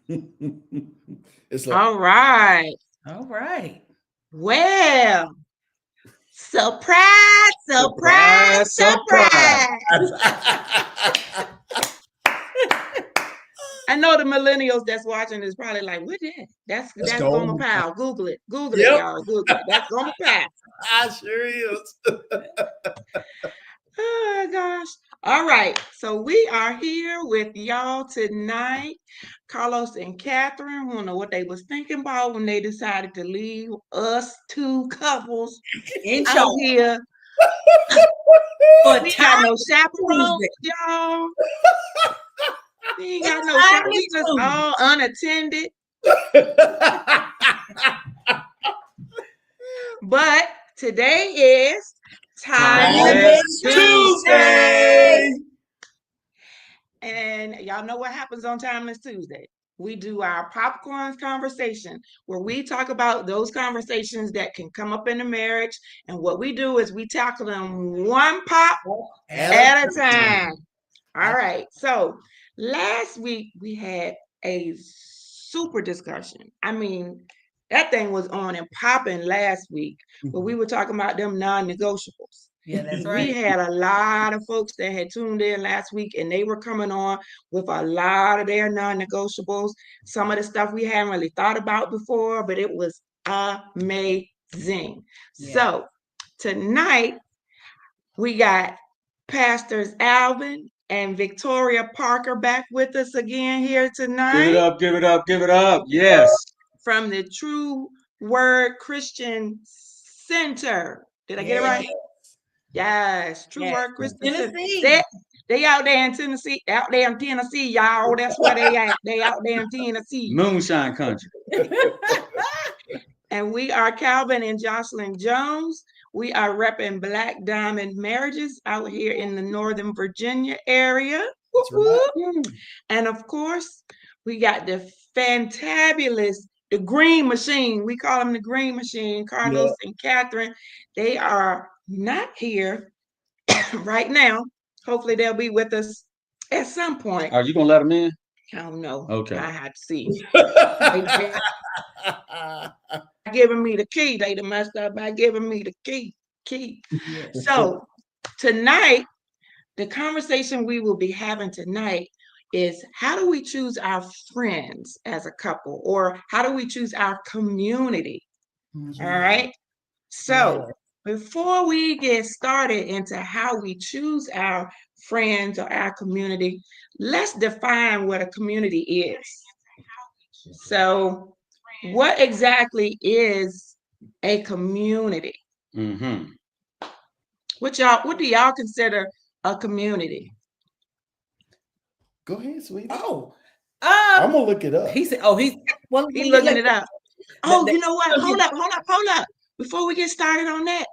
It's like, All right. All right. Well, surprise, surprise, Surprise, surprise. surprise. I know the millennials that's watching is probably like, what that? that's That's Gomer gone. Pyle. Google it. Google it, Yep, y'all. Google it. That's Gomer Pyle. I sure is. Oh gosh. All right. So we are here with y'all tonight. Carlos and Catherine. Who know what they was thinking about when they decided to leave us two couples In out charge here. for We got no Time chaperones, Tuesday. y'all. We ain't got It's no chaperones. Time We just Tuesday. all unattended. But today is Timeless Timeless Tuesday. Tuesday. And y'all know what happens on Timeless Tuesday. We do our popcorn conversation where we talk about those conversations that can come up in a marriage. And what we do is we tackle them one pop at a time. All right. So last week we had a super discussion. I mean, that thing was on and popping last week, but we were talking about them non-negotiables. Yeah, that's We right. had a lot of folks that had tuned in last week and they were coming on with a lot of their non-negotiables. Some of the stuff we hadn't really thought about before, but it was amazing. Yeah. So tonight we got Pastors Alvin and Victoria Parker back with us again here Give it tonight up, give it up, give it up. Yes. from the True Word Christian Center. Did I get it Yeah. right? Yes, True Yes. Word Christian Center. Tennessee. They out there in Tennessee, y'all. That's where they at. They out there in Tennessee. Moonshine country. And we are Calvin and Jocelyn Jones. We are repping Black Diamond Marriages out here in the Northern Virginia area. Whoop, whoop. And of course, we got the fantabulous, the Green Machine. We call them the Green Machine, Carlos and Catherine. They are not here right now. Hopefully, they'll be with us at some point. Are you gonna let them in? I don't know. Okay. I have to see. They giving me the key. They done messed up by giving me the key. Yes. So tonight, the conversation we will be having tonight is how do we choose our friends as a couple, or how do we choose our community? All right. So before we get started into how we choose our friends or our community, let's define what a community is. So, what exactly is a community? Mm-hmm. What do y'all consider a community? Go ahead, sweetie. Oh. I'm gonna look it up. He said, oh, he's well, He looking it up. Oh, the- you know what? Hold up. Before we get started on that,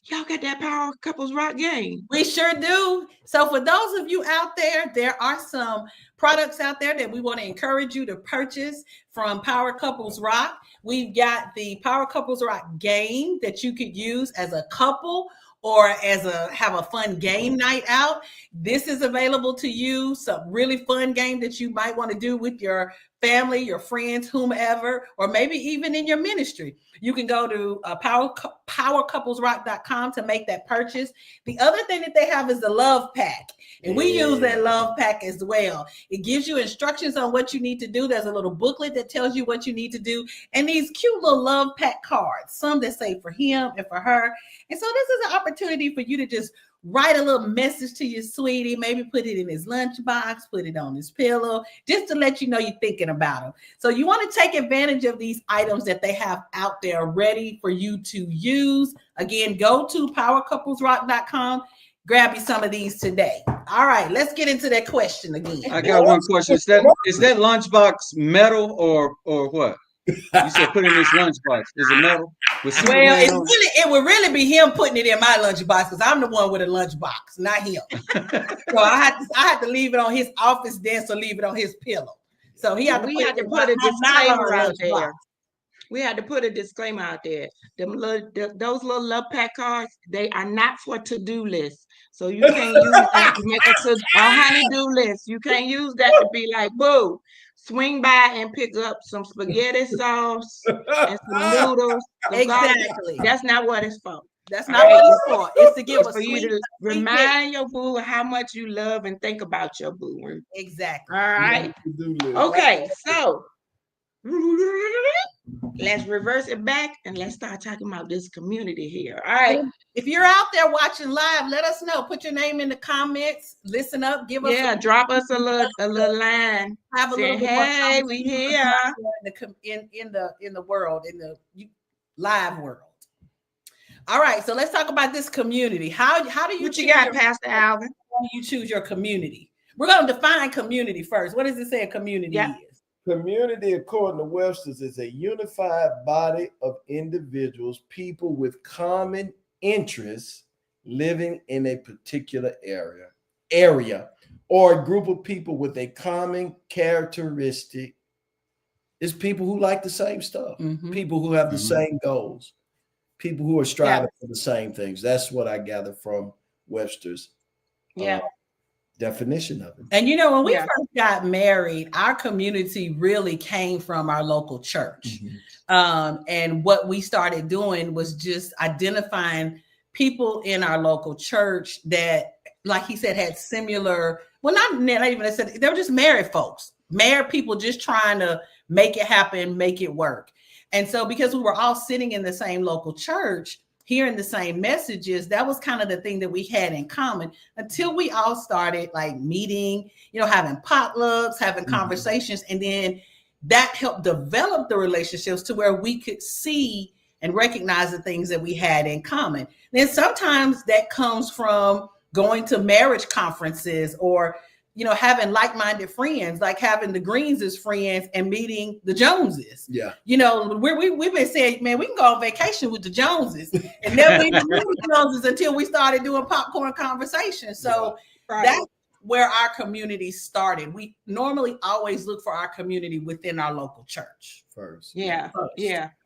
y'all got that Power Couples Rock game. We sure do. So for those of you out there are some products out there that we want to encourage you to purchase from Power Couples Rock. We've got the Power Couples Rock game that you could use as a couple or as have a fun game night out. This is available to you. Some really fun game that you might want to do with your family, your friends, whomever, or maybe even in your ministry. You can go to powercouplesrock.com to make that purchase. The other thing that they have is the love pack. And we use that love pack as well. It gives you instructions on what you need to do. There's a little booklet that tells you what you need to do. And these cute little love pack cards, some that say for him and for her. And so this is an opportunity for you to just write a little message to your sweetie, maybe put it in his lunchbox, put it on his pillow, just to let you know you're thinking about him. So you want to take advantage of these items that they have out there ready for you to use. Again, go to powercouplesrock.com. Grab you some of these today. All right, let's get into that question again. I got one question. Is that lunchbox metal or what? You said put in this lunchbox. Is it metal? Well, it would really be him putting it in my lunchbox because I'm the one with a lunchbox, not him. So I had to leave it on his office desk or leave it on his pillow. So he had to put a disclaimer out there. We had to put a disclaimer out there. Those little love pack cards, they are not for to-do lists. So you can't use that to make a honey-do list. You can't use that to be like, boo. swing by and pick up some spaghetti sauce and some noodles. Exactly. That's not what it's for. That's not what it's for. It's to give It's a for you sweet, to remind your boo how much you love and think about your boo. Exactly. All right. Okay, so let's reverse it back and let's start talking about this community here. All right. If you're out there watching live, let us know. Put your name in the comments. Listen up. Give us drop us a little line. Have a saying, little hey, we here in the world, in the live world. All right, so let's talk about this community. How do you? What you got, Pastor Alvin? How do you choose your community? We're going to define community first. What does it say a community is? Community, according to Webster's, is a unified body of individuals, people with common interests living in a particular area, or a group of people with a common characteristic. It's people who like the same stuff, people who have the same goals, people who are striving for the same things. That's what I gather from Webster's definition of it. And when we first got married, our community really came from our local church. And what we started doing was just identifying people in our local church that, like he said, had similar, well, not even I said, they were just married folks, married people just trying to make it happen, make it work. And so because we were all sitting in the same local church, hearing the same messages, that was kind of the thing that we had in common until we all started like meeting, having potlucks, having conversations. And then that helped develop the relationships to where we could see and recognize the things that we had in common. Then sometimes that comes from going to marriage conferences or, having like-minded friends, like having the Greens as friends and meeting the Joneses. Yeah. We've been saying, man, we can go on vacation with the Joneses and never even knew the Joneses until we started doing popcorn conversations. So that's where our community started. We normally always look for our community within our local church first. Yeah.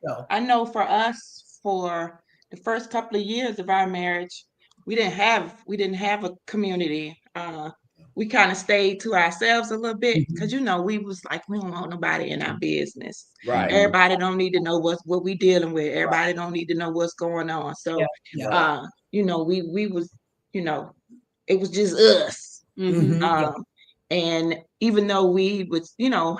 So I know for us, for the first couple of years of our marriage, we didn't have a community. We kind of stayed to ourselves a little bit because we was like, we don't want nobody in our business. Right. Everybody don't need to know what we dealing with. Everybody don't need to know what's going on. So we was, it was just us. And even though we would,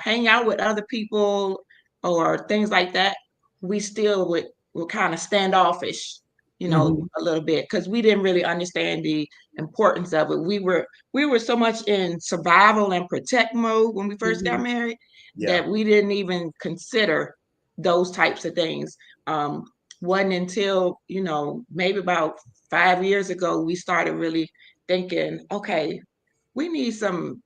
hang out with other people or things like that, we still were kind of standoffish, a little bit, because we didn't really understand the importance of it. We were so much in survival and protect mode when we first got married that we didn't even consider those types of things. Wasn't until, maybe about 5 years ago, we started really thinking, okay, we need some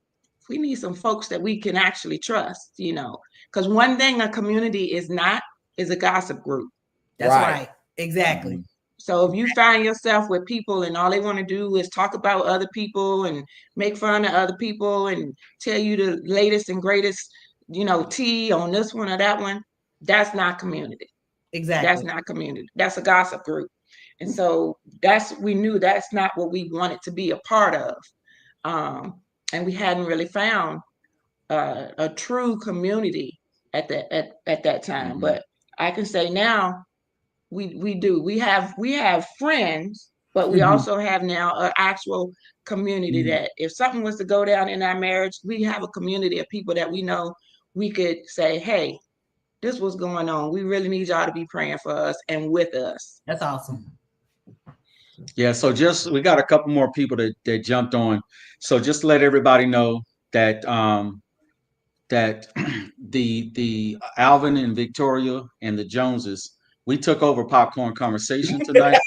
folks that we can actually trust, because one thing a community is a gossip group. That's right. Exactly. So if you find yourself with people and all they want to do is talk about other people and make fun of other people and tell you the latest and greatest, tea on this one or that one, that's not community. Exactly. That's not community. That's a gossip group. And so we knew that's not what we wanted to be a part of. And we hadn't really found a true community at that time. But I can say now, we do. We have friends, but we also have now an actual community that if something was to go down in our marriage, we have a community of people that we know we could say, hey, this was going on. We really need y'all to be praying for us and with us. That's awesome. Yeah, so we got a couple more people that jumped on. So just to let everybody know that that the Alvin and Victoria and the Joneses, we took over popcorn conversation tonight.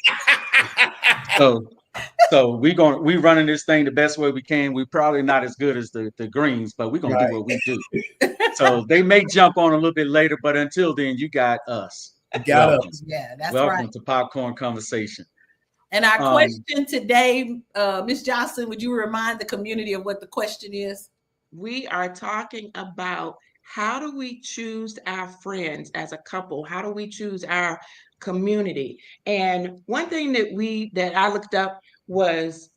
So we running this thing the best way we can. We're probably not as good as the Greens, but we're gonna do what we do. So they may jump on a little bit later, but until then, you got us. Welcome. Yeah, that's welcome right. to popcorn conversation. And our question today, Ms. Johnson, would you remind the community of what the question is? We are talking about how do we choose our friends as a couple? How do we choose our community? And one thing that I looked up was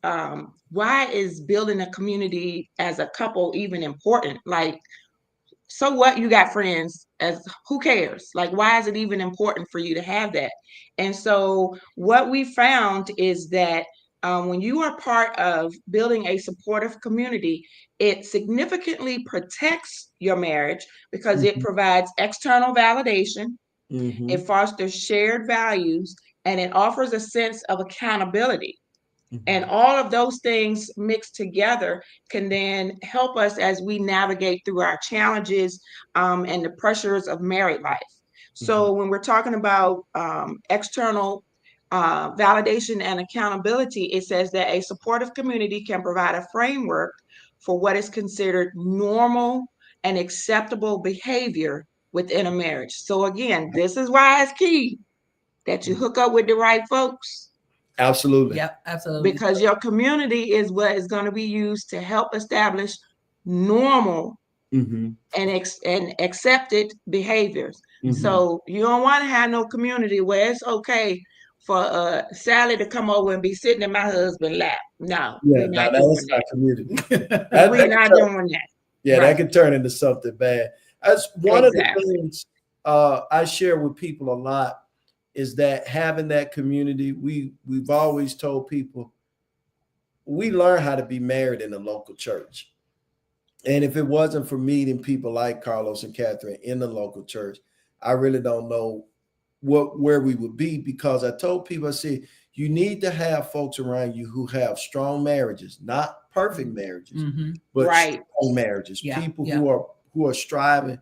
why is building a community as a couple even important? Like, so what, you got friends, as who cares? Like, why is it even important for you to have that? And so what we found is that when you are part of building a supportive community, it significantly protects your marriage because it Mhm. provides external validation, it Mhm. fosters shared values, and it offers a sense of accountability. And Mhm. all of those things mixed together can then help us as we navigate through our challenges and the pressures of married life. Mhm. So when we're talking about external validation and accountability, it says that a supportive community can provide a framework for what is considered normal and acceptable behavior within a marriage. So again, this is why it's key that you hook up with the right folks, Absolutely. Yep, absolutely. because your community is what is going to be used to help establish normal Mhm. and accepted behaviors. Mhm. So you don't want to have no community where it's okay for Sally to come over and be sitting in my husband's lap. No, Yeah, we're no, not doing that's not that. community. We're That could not turn, doing that. yeah, that Right. could turn into something bad. That's one of the Exactly. things I share with people a lot is that having that community, we've always told people we learn how to be married in the local church. And if it wasn't for meeting people like Carlos and Catherine in the local church, I really don't know where we would be, because I told people, I said, you need to have folks around you who have strong marriages, not perfect marriages, Mm-hmm. but Right. strong marriages, Yeah, people yeah. who are striving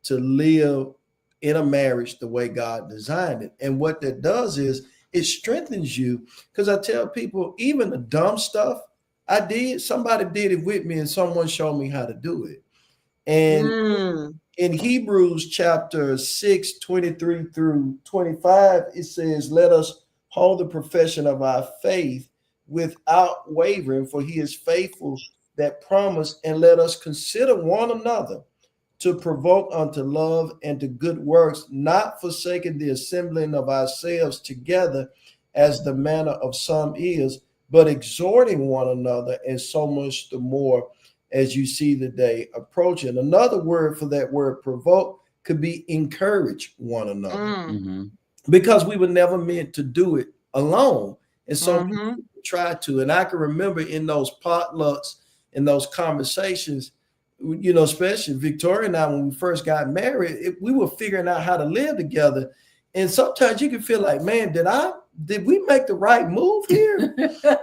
to live in a marriage the way God designed it. And what that does is it strengthens you. Because I tell people, even the dumb stuff I did, somebody did it with me and someone showed me how to do it. And Mm. in Hebrews chapter 6, 23 through 25, it says, let us hold the profession of our faith without wavering, for he is faithful that promised, and let us consider one another to provoke unto love and to good works, not forsaking the assembling of ourselves together as the manner of some is, but exhorting one another, and so much the more as you see the day approaching. Another word for that word provoke could be encourage one another, Mm. Mhm. because we were never meant to do it alone. And so many Mm-hmm. people try to. And I can remember in those potlucks, in those conversations, especially Victoria and I, when we first got married, we were figuring out how to live together. And sometimes you can feel like, man, did we make the right move here?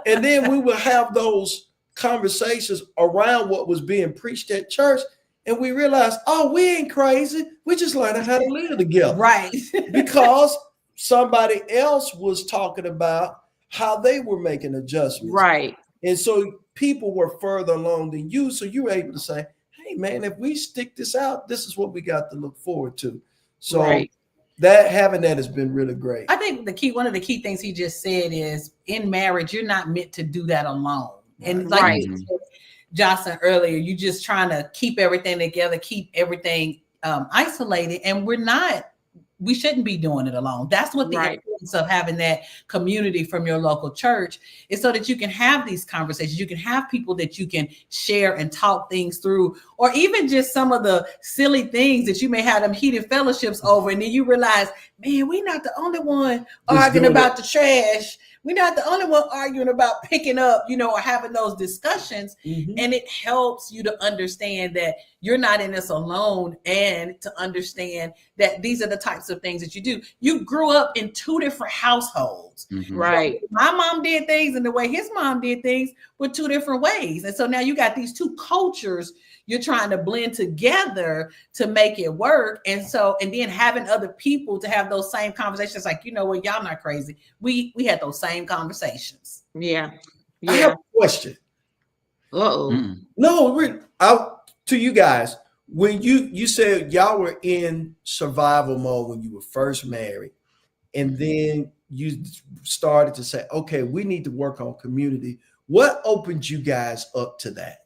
And then we would have those conversations around what was being preached at church. And we realized, oh, we ain't crazy. We just learning how to live together. Right. Because somebody else was talking about how they were making adjustments. Right. And so people were further along than you. So you were able to say, hey, man, if we stick this out, this is what we got to look forward to. So Right. that having that has been really great. I think one of the key things he just said is, in marriage, you're not meant to do that alone. And like Right. you said, Jocelyn, earlier, you just trying to keep everything together, keep everything isolated, and we shouldn't be doing it alone. That's what the Right. importance of having that community from your local church is, so that you can have these conversations. You can have people that you can share and talk things through, or even just some of the silly things that you may have them heated fellowships over. And then you realize, man, we're not the only one arguing about the trash. We're not the only one arguing about picking up, or having those discussions. Mhm. And it helps you to understand that you're not in this alone, and to understand that these are the types of things that you do. You grew up in two different households. Mhm. Right. My mom did things, and the way his mom did things were two different ways. And so now you got these two cultures you're trying to blend together to make it work. And then having other people to have those same conversations, like, what, y'all not crazy. We had those same conversations. Yeah. I have a question. Uh-oh. Mm-mm. No, to you guys, when you said y'all were in survival mode when you were first married, and then you started to say, okay, we need to work on community. What opened you guys up to that?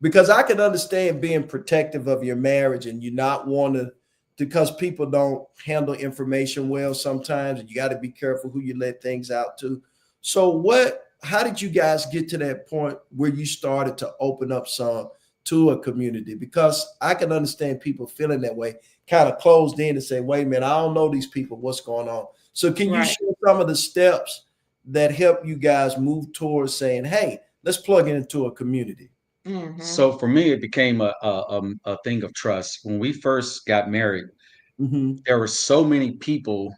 Because I can understand being protective of your marriage and you not want to, because people don't handle information well sometimes, and you got to be careful who you let things out to. So how did you guys get to that point where you started to open up some to a community, because I can understand people feeling that way, kind of closed in and say, wait a minute, I don't know these people, what's going on? So can you share some of the steps that help you guys move towards saying, hey, let's plug it into a community? Mm-hmm. So for me, it became a thing of trust. When we first got married, there were so many people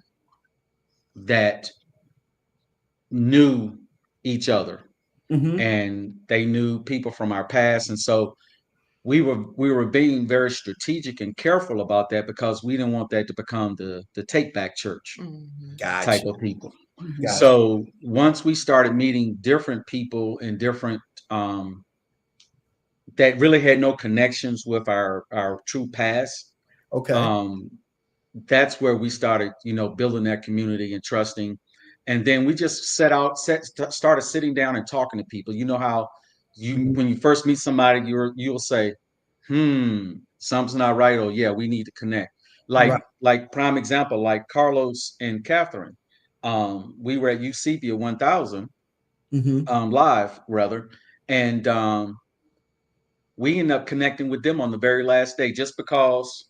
that knew each other, and they knew people from our past, and so we were being very strategic and careful about that, because we didn't want that to become the take back church type of people. So once we started meeting different people in different that really had no connections with our true past, that's where we started, building that community and trusting. And then we just started sitting down and talking to people. You know how when you first meet somebody, you'll say, something's not right, or yeah, we need to connect. Like prime example, like Carlos and Catherine. We were at UCPia 1000 live rather, and we ended up connecting with them on the very last day, just because.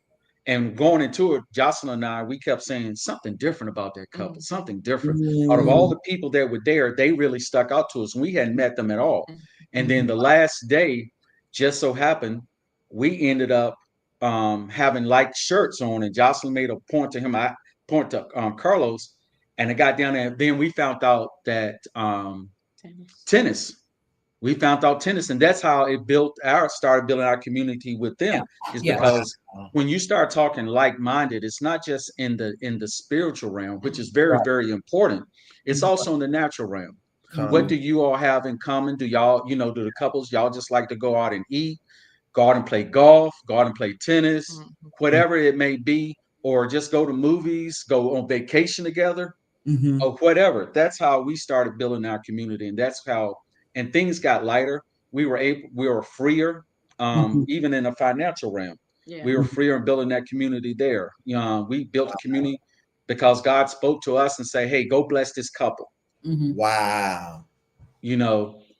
And going into it, Jocelyn and I, we kept saying something different about that couple, something different. Out of all the people that were there, they really stuck out to us, and we hadn't met them at all. And then the last day, just so happened, we ended up having like shirts on, and Jocelyn made a point to him. I point to Carlos, and it got down there. Then we found out that tennis. We found out tennis, and that's how it started building our community with them. Is because when you start talking like-minded, it's not just in the spiritual realm, which is very, very important. It's also in the natural realm. What do you all have in common? Do y'all, do the couples, y'all just like to go out and eat, go out and play golf, go out and play tennis, whatever it may be, or just go to movies, go on vacation together, or whatever. That's how we started building our community, and that's how. And things got lighter. We were freer, even in the financial realm. Yeah. We were freer in building that community there. We built a community because God spoke to us and say, "Hey, go bless this couple." Wow.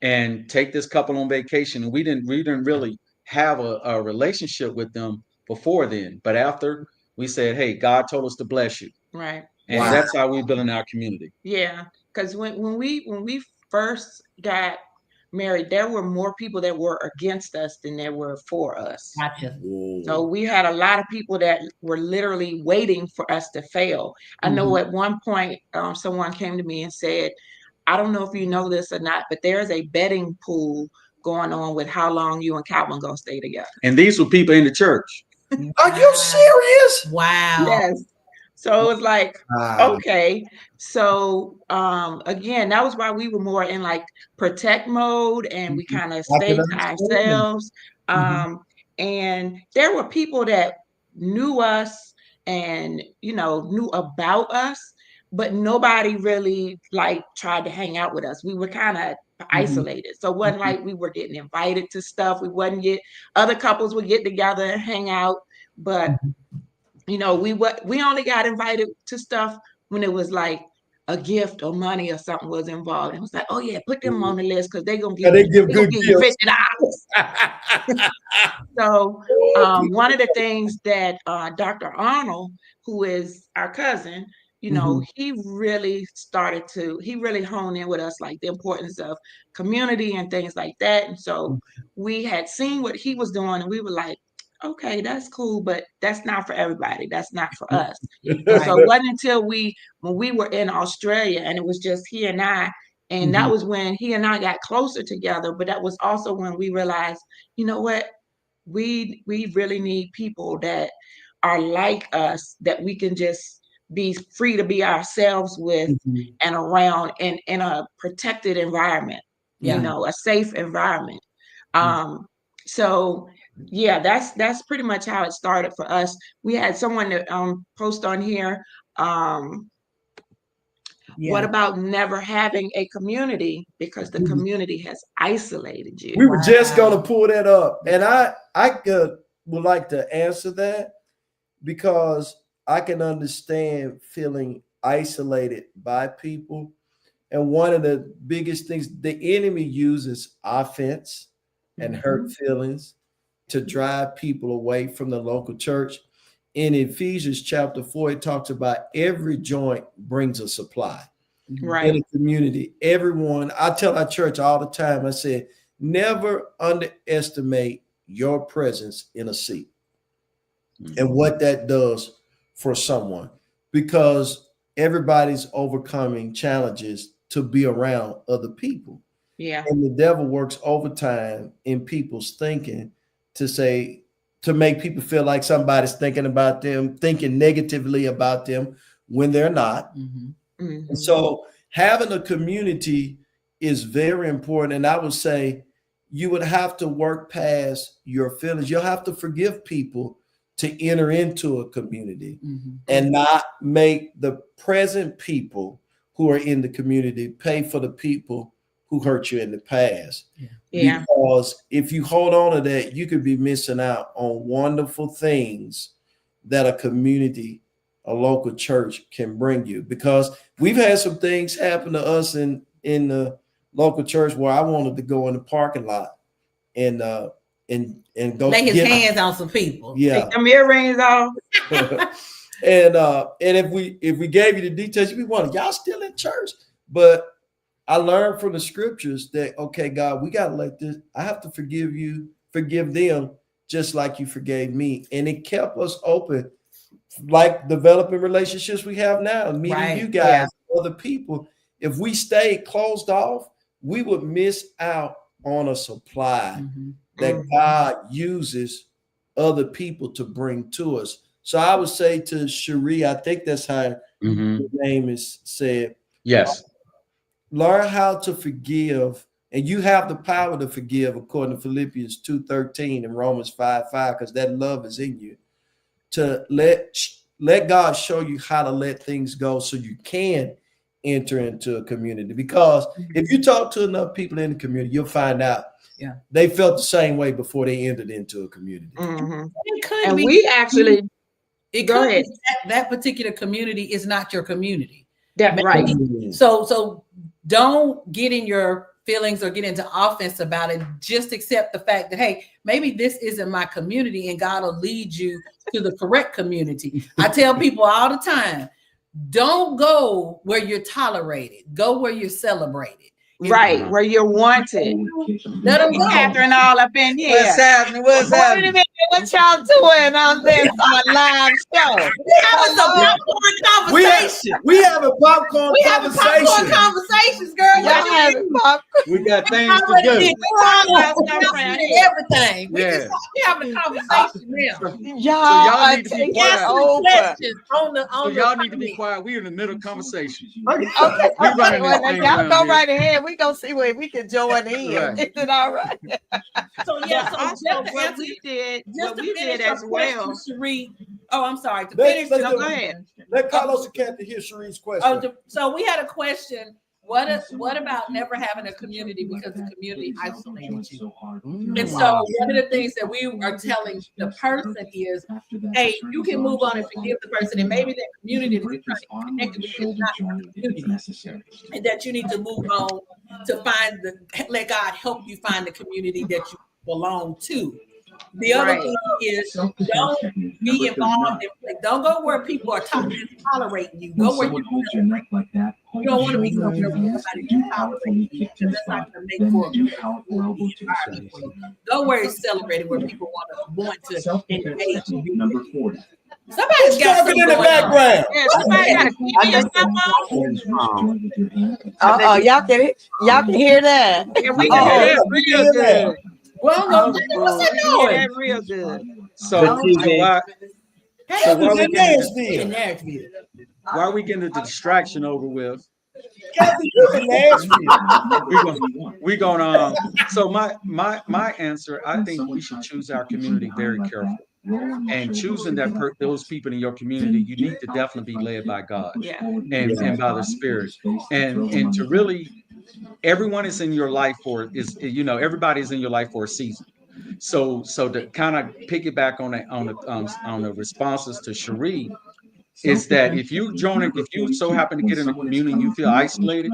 And take this couple on vacation. And we didn't really have a relationship with them before then. But after, we said, "Hey, God told us to bless you." Right. And that's how we're building our community. Yeah, because when we first got married, there were more people that were against us than there were for us. Gotcha. So we had a lot of people that were literally waiting for us to fail. I know at one point, someone came to me and said, I don't know if you know this or not, but there's a betting pool going on with how long you and Calvin gonna stay together. And these were people in the church. Are you serious? Wow. Yes. So it was like, okay. So again, that was why we were more in like protect mode, and we kind of stayed to ourselves. And there were people that knew us and knew about us, but nobody really like tried to hang out with us. We were kind of isolated. So it wasn't like we were getting invited to stuff. Other couples would get together and hang out, but we only got invited to stuff when it was like a gift or money or something was involved. It was like, oh yeah, put them on the list because they're gonna give you $50. So one of the things that Dr. Arnold, who is our cousin, he really honed in with us, like the importance of community and things like that. And so we had seen what he was doing, and we were like, okay, that's cool, but that's not for everybody. That's not for us. So it wasn't until when we were in Australia, and it was just he and I, and that was when he and I got closer together. But that was also when we realized, you know what, we really need people that are like us, that we can just be free to be ourselves with and around, and in a protected environment, a safe environment. So yeah, that's pretty much how it started for us. We had someone that post on here. What about never having a community because the community has isolated you? We were just gonna pull that up, and I would like to answer that, because I can understand feeling isolated by people. And one of the biggest things, the enemy uses offense and hurt feelings to drive people away from the local church. In Ephesians chapter 4, it talks about every joint brings a supply. Right. In a community, everyone, I tell our church all the time, I said, never underestimate your presence in a seat and what that does for someone, because everybody's overcoming challenges to be around other people. Yeah. And the devil works overtime in people's thinking to make people feel like somebody's thinking about them, thinking negatively about them when they're not. And so having a community is very important. And I would say you would have to work past your feelings. You'll have to forgive people to enter into a community and not make the present people who are in the community pay for the people who hurt you in the past. Yeah. Because if you hold on to that, you could be missing out on wonderful things that a community, a local church can bring you. Because we've had some things happen to us in the local church where I wanted to go in the parking lot and go lay his hands on some people. Yeah. Take them earrings off. And if we gave you the details, you'd be wondering, y'all still in church? But I learned from the scriptures that, okay, God, we got to let this, I have to forgive them just like you forgave me. And it kept us open, like developing relationships we have now, meeting you guys, other people. If we stayed closed off, we would miss out on a supply that God uses other people to bring to us. So I would say to Cherie, I think that's how your name is said. Yes. Learn how to forgive, and you have the power to forgive according to Philippians 2:13 and Romans 5:5, because that love is in you. To let God show you how to let things go so you can enter into a community. Because if you talk to enough people in the community, you'll find out they felt the same way before they entered into a community. And we actually, go ahead. That particular community is not your community. That's right. So don't get in your feelings or get into offense about it. Just accept the fact that, hey, maybe this isn't my community, and God will lead you to the correct community. I tell people all the time, don't go where you're tolerated. Go where you're celebrated. Right, where you're wanted. Let them go. Catherine all up in here. What's happening? What's happening? What y'all doing on this live show? We have a popcorn conversations, girl. We got things to do. Everything. Yeah. We having a conversation now. Y'all need to be quiet. Y'all need to be quiet. We're in the middle of conversation. Okay. Y'all go right ahead. We gonna see where we can join in. Right. Is it all right? So what we did as well. Cherie, I'm sorry. To finish, go ahead. Let Carlos and Kathy hear Cherie's question. So we had a question. What about never having a community because the community isolated you? And so one of the things that we are telling the person is, hey, you can move on and forgive the person, and maybe that community that you're trying to connect with is not the community, and that you need to move on to let God help you find the community that you belong to. The other thing is, don't be involved in, don't go where people are tolerating you. Go where you don't want to be somewhere where somebody tolerating you, because that's not going to make for a good environment. Go where it's celebrated, where people want to engage you. Somebody's got something in the background. Yeah, somebody got to Y'all get it? Y'all can hear that? Yeah, we can hear that real good. Well, what's that noise? That real good. So why are we getting the distraction over with? We're gonna so my answer, I think we should choose our community very carefully. And choosing those people in your community, you need to definitely be led by God and by the Spirit. And to really, everyone is in your life everybody's in your life for a season. So to kind of piggyback on the responses to Cherie, is that if you so happen to get in a community and you feel isolated,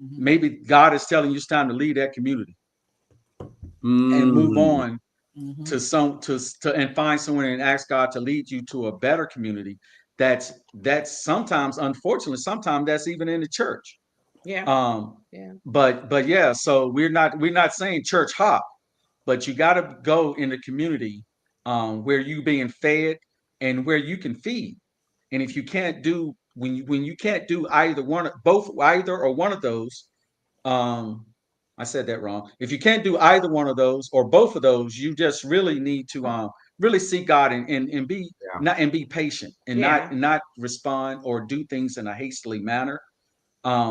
maybe God is telling you it's time to leave that community and move on to and find someone and ask God to lead you to a better community. That's sometimes, unfortunately, sometimes that's even in the church. Yeah. Um, Yeah. but yeah, so we're not saying church hop, but you got to go in the community where you being fed and where you can feed. And if you can't do when you can't do either or one of those, um, I said that wrong. If you can't do either one of those or both of those, you just really need to really seek God and be be patient and not respond or do things in a hastily manner.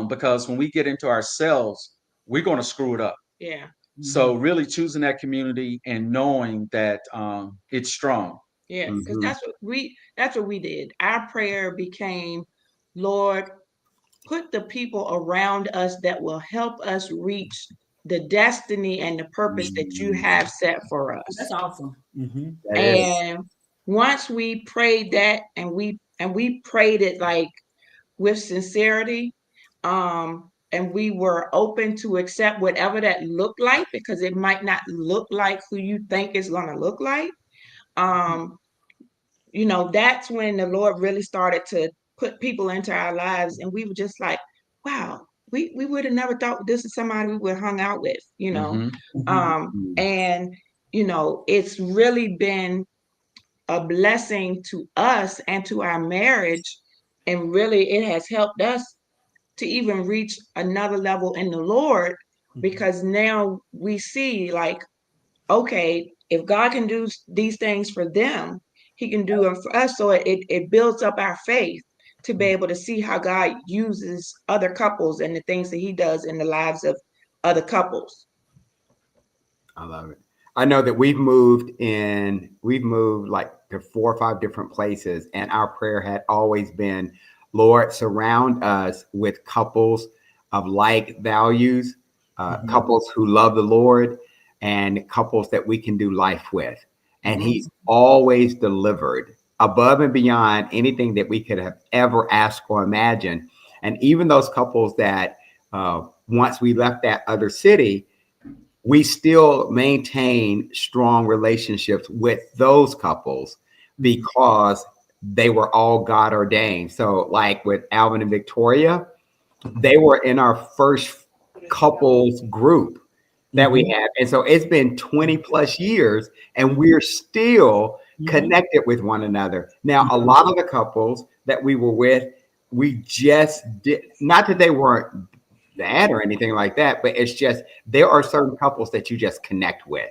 Because when we get into ourselves, we're going to screw it up. Yeah. So really choosing that community and knowing that it's strong. Yeah, because that's what we did. Our prayer became, Lord, put the people around us that will help us reach the destiny and the purpose that you have set for us. That's awesome. And once we prayed that and we prayed it like with sincerity, and we were open to accept whatever that looked like, because it might not look like who you think it's going to look like. That's when the Lord really started to put people into our lives, and we were just like, wow, we would have never thought this is somebody we would have hung out with, and it's really been a blessing to us and to our marriage, and really it has helped us to even reach another level in the Lord, because now we see, like, okay, if God can do these things for them, he can do them for us. So it builds up our faith to be able to see how God uses other couples and the things that he does in the lives of other couples. I love it. I know that we've moved like to 4 or 5 different places, and our prayer had always been, Lord, surround us with couples of like values, couples who love the Lord, and couples that we can do life with. And he's always delivered above and beyond anything that we could have ever asked or imagined. And even those couples that once we left that other city, we still maintain strong relationships with those couples because they were all God ordained. So like with Alvin and Victoria, they were in our first couples group that we have. And so it's been 20 plus years and we're still connected with one another. Now, a lot of the couples that we were with, we just did, not that they weren't bad or anything like that, but it's just, there are certain couples that you just connect with.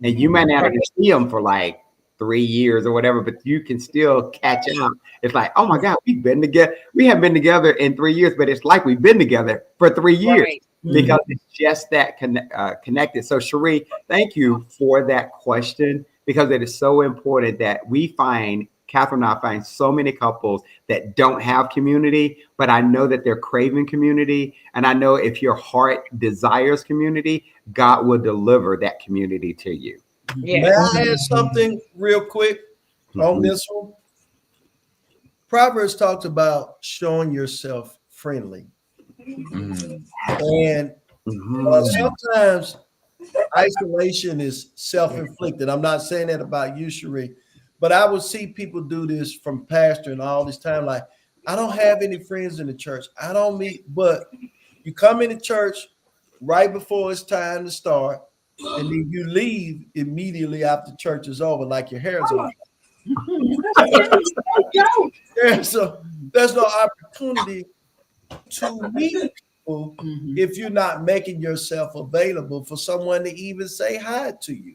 And you might not even see them for like 3 years or whatever, but you can still catch up. It's like, oh my God, we've been together. We haven't been together in 3 years, but it's like we've been together for 3 years. Right. Because it's just that connected. So Cherie, thank you for that question, because it is so important that we find, Catherine and I find so many couples that don't have community, but I know that they're craving community. And I know if your heart desires community, God will deliver that community to you. Yeah. May I add something real quick on this one? Proverbs talks about showing yourself friendly. And sometimes isolation is self-inflicted. I'm not saying that about you, Cherie, but I would see people do this from pastoring all this time. Like, I don't have any friends in the church. I don't meet, but you come into church right before it's time to start, and then you leave immediately after church is over, like your hair's on. There's no opportunity to meet people if you're not making yourself available for someone to even say hi to you.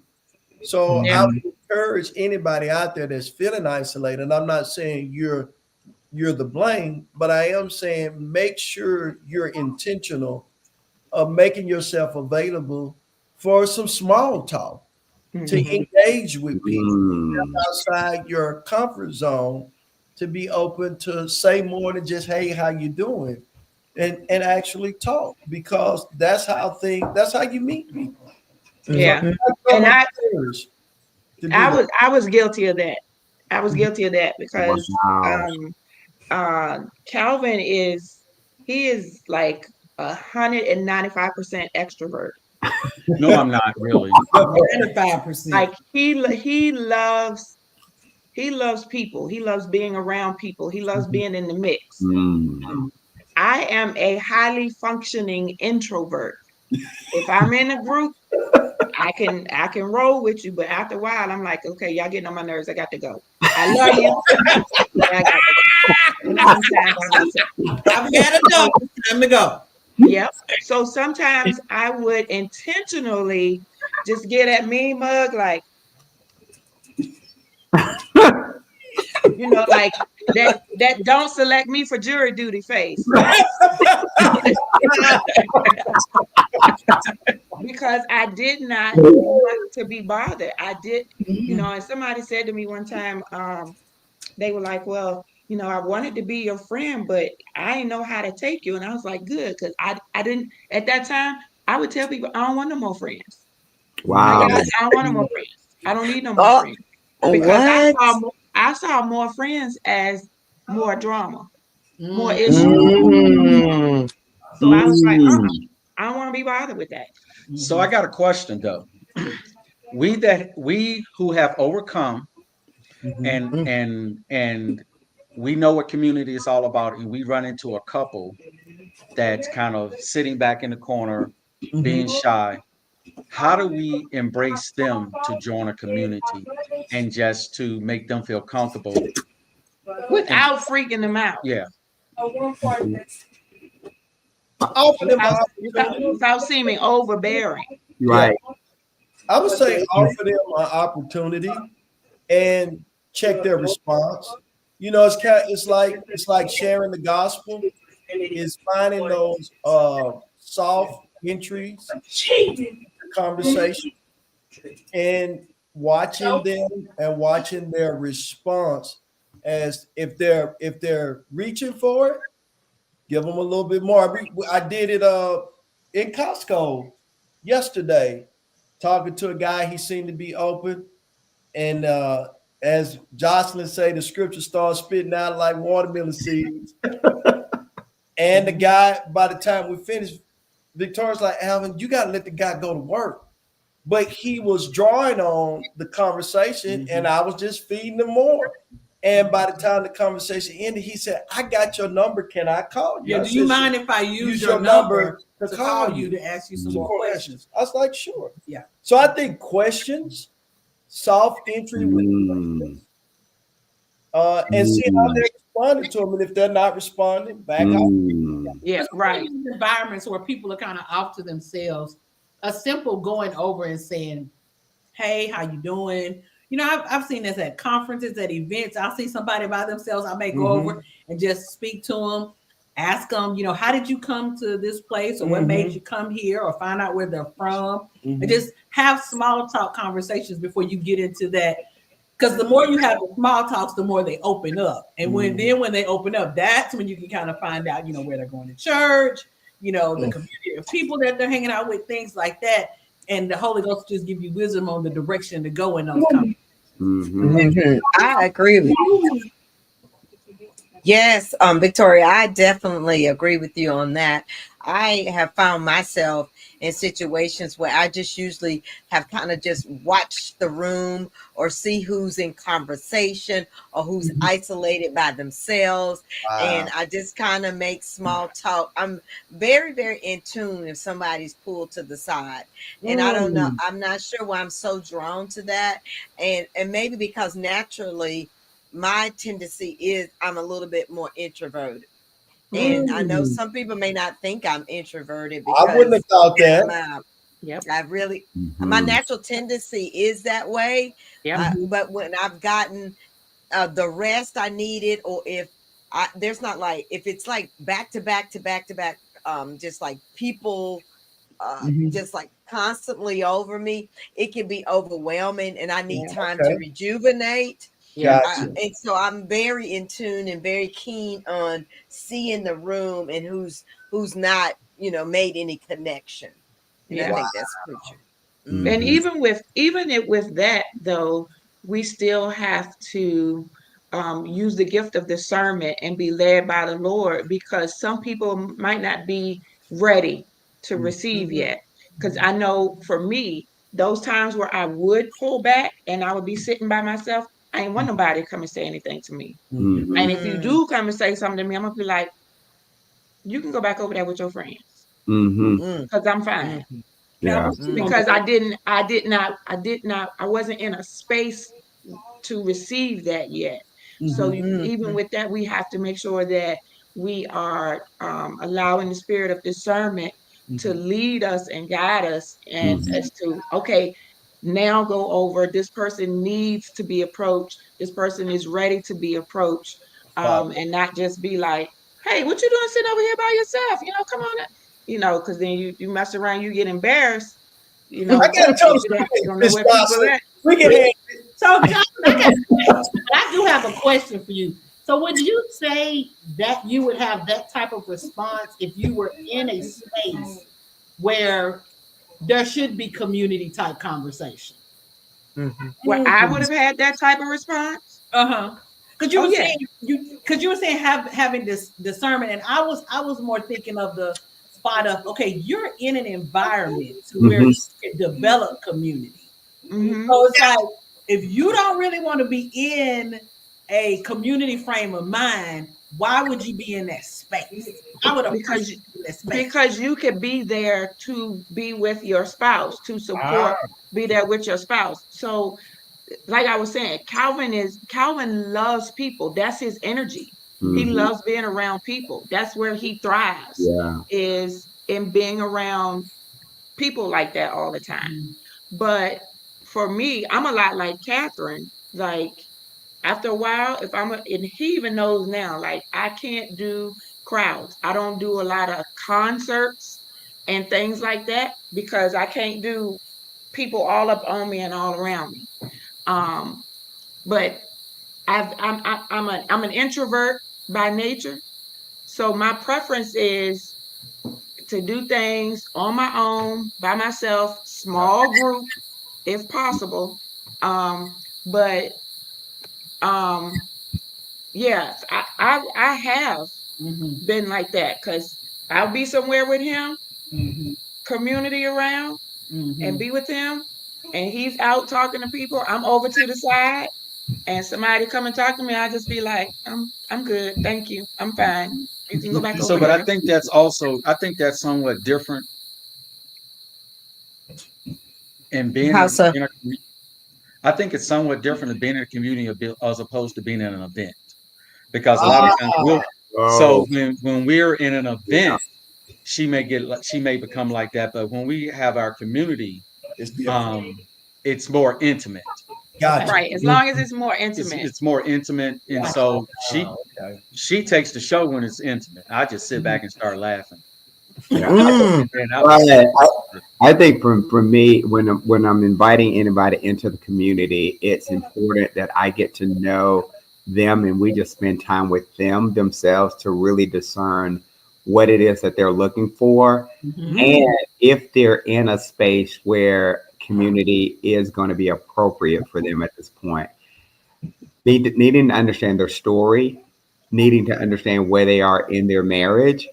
So I would encourage anybody out there that's feeling isolated. And I'm not saying you're the blame, but I am saying make sure you're intentional of making yourself available for some small talk, to engage with people outside your comfort zone, to be open to say more than just, hey, how you doing? And actually talk, because that's how you meet people. Yeah. And I was guilty of that. I was guilty of that because Calvin is like 195% extrovert. No, I'm not really. 95%. Like he loves people. He loves being around people. He loves being in the mix. I am a highly functioning introvert. If I'm in a group, I can roll with you, but after a while, I'm like, okay, y'all getting on my nerves. I got to go. I love you. But I got to go. And I'm time by myself. I've got enough. It's time to go. Yep. So sometimes I would intentionally just get that mean mug, like, you know, like that don't select me for jury duty face. Because I did not want to be bothered. I did, you know, and somebody said to me one time, they were like, well, you know, I wanted to be your friend, but I didn't know how to take you. And I was like, good, because I didn't, at that time, I would tell people, I don't want no more friends. Wow. I don't want no more friends. I don't need no more Oh, friends. Because what? I saw more friends as more drama, more issues. Mm. So I was like, I don't want to be bothered with that. So I got a question though. We who have overcome and we know what community is all about, and we run into a couple that's kind of sitting back in the corner, being shy. How do we embrace them to join a community and just to make them feel comfortable? Without freaking them out. Yeah. Offer them an opportunity. Without seeming overbearing. Right. I would say offer them an opportunity and check their response. You know, it's like sharing the gospel. Is finding those soft entries, conversation, and watching them and watching their response. As if they're reaching for it, give them a little bit more. I did it in Costco yesterday, talking to a guy. He seemed to be open, and as Jocelyn say, the scripture starts spitting out like watermelon seeds. And the guy, by the time we finished, Victoria's like, Alvin, you got to let the guy go to work. But he was drawing on the conversation, and I was just feeding him more. And by the time the conversation ended, he said, I got your number. Can I call you? Yeah, I do you said, mind if I use your number to call you to ask you some more questions? I was like, sure. Yeah. So I think questions, soft entry, and see how they're responding to them. And if they're not responding, back out. Yeah, right. Environments where people are kind of off to themselves. A simple going over and saying, hey, how you doing? You know, I've seen this at conferences, at events. I'll see somebody by themselves. I may go over and just speak to them, ask them, you know, how did you come to this place, or what made you come here, or find out where they're from, and just have small talk conversations before you get into that. Because the more you have the small talks, the more they open up. And when they open up, that's when you can kind of find out, you know, where they're going to church, you know, the community of people that they're hanging out with, things like that. And the Holy Ghost just give you wisdom on the direction to go in those conversations. I agree with you. Yes, Victoria, I definitely agree with you on that. I have found myself in situations where I just usually have kind of just watched the room or see who's in conversation or who's isolated by themselves. And I just kind of make small talk. I'm very, very in tune if somebody's pulled to the side. And I don't know, I'm not sure why I'm so drawn to that. And maybe because naturally my tendency is I'm a little bit more introverted. And I know some people may not think I'm introverted because I wouldn't have thought that. Yep. I really, my natural tendency is that way. Yep. But when I've gotten the rest I needed, or if there's not like, if it's like back to back, just like people just like constantly over me, it can be overwhelming and I need time to rejuvenate. Gotcha. And so I'm very in tune and very keen on seeing the room and who's not, you know, made any connection. And I think that's crucial. And even with that though, we still have to use the gift of discernment and be led by the Lord, because some people might not be ready to receive yet. Because I know for me, those times where I would pull back and I would be sitting by myself, I ain't want nobody to come and say anything to me. Mhm. And if you do come and say something to me, I'm gonna be like, you can go back over there with your friends Mhm. Mm, because I'm fine. mhm, Yeah. Because I wasn't in a space to receive that yet. So even mhm, with that, we have to make sure that we are allowing the spirit of discernment to lead us and guide us, and Mhm. as to, okay, now go over, this person needs to be approached, this person is ready to be approached, and not just be like, hey, what you doing sitting over here by yourself, come on, because then you mess around, you get embarrassed, I got to tell people us, that don't know Miss where people Johnson. at. We can have So, John, I got a question, but I do have a question for you. So, would you say that you would have that type of response if you were in a space where there should be community type conversation? mhm. Where I would have had that type of response. Uh-huh. Because you Oh were yeah. saying having this discernment, and I was more thinking of the spot of, okay, you're in an environment to where Mhm. you can develop community. Hmm. So it's like, if you don't really want to be in a community frame of mind, why would you be in that space? I would appreciate Because that space. you could be there to be with your spouse, to support, be there with your spouse. So like I was saying, Calvin loves people. That's his energy. He Mhm. loves being around people. That's where he thrives, Yeah. is in being around people like that all the time. But for me, I'm a lot like Catherine. Like after a while, and he even knows now, like I can't do crowds. I don't do a lot of concerts and things like that because I can't do people all up on me and all around me. Um, but I'm an introvert by nature, so my preference is to do things on my own, by myself, small group, if possible. But um, yes, I have Mm-hmm. been like that because I'll be somewhere with him, Mm-hmm. community around, and Mm-hmm. be with him, and he's out talking to people. I'm over to the side, and somebody come and talk to me, I just be like, I'm good, thank you, I'm fine. You can go back So, over but there. I think that's somewhat different in being How so? in a, I think it's somewhat different than being in a community as opposed to being in an event. Because a lot of times Oh. when we're in an Yeah. event, she may become like that. But when we have our community, it's different. um, it's more intimate. Gotcha. Right, as long as it's more It's intimate. it's more intimate, and so Okay. she takes the show when it's intimate. I just sit back and start laughing, Yeah. Mm, and I was Right. I think for me, when I'm inviting anybody into the community, it's important that I get to know them and we just spend time with them themselves to really discern what it is that they're looking for. Mm-hmm. And if they're in a space where community is going to be appropriate for them at this point, needing to understand their story, needing to understand where they are in their marriage,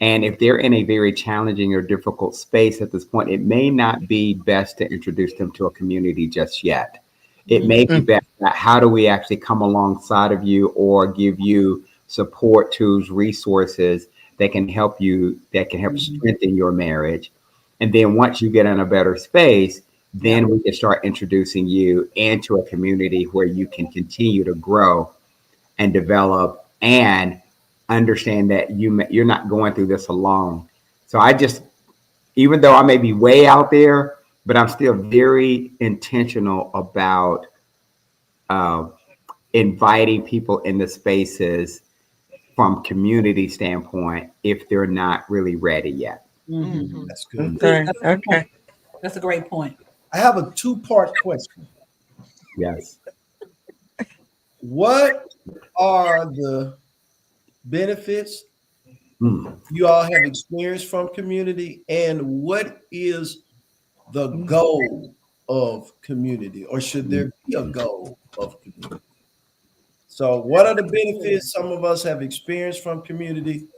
and if they're in a very challenging or difficult space at this point, it may not be best to introduce them to a community just yet. It may be mm, best that how do we actually come alongside of you or give you support tools, resources that can help Mm-hmm. strengthen your marriage. And then once you get in a better space, Yeah. then we can start introducing you into a community where you can continue to grow and develop and understand that you're not going through this alone. So I just, even though I may be way out there, but I'm still very intentional about uh, inviting people into spaces from community standpoint if they're not really ready yet. Mm-hmm. Hmm. That's good. Good. okay, That's a good point. okay. That's a great point. I have a two-part question. Yes. What are the benefits Mm. you all have experienced from community, and what is the goal of community, or should there be a goal of community? So, what are the benefits some of us have experienced from community,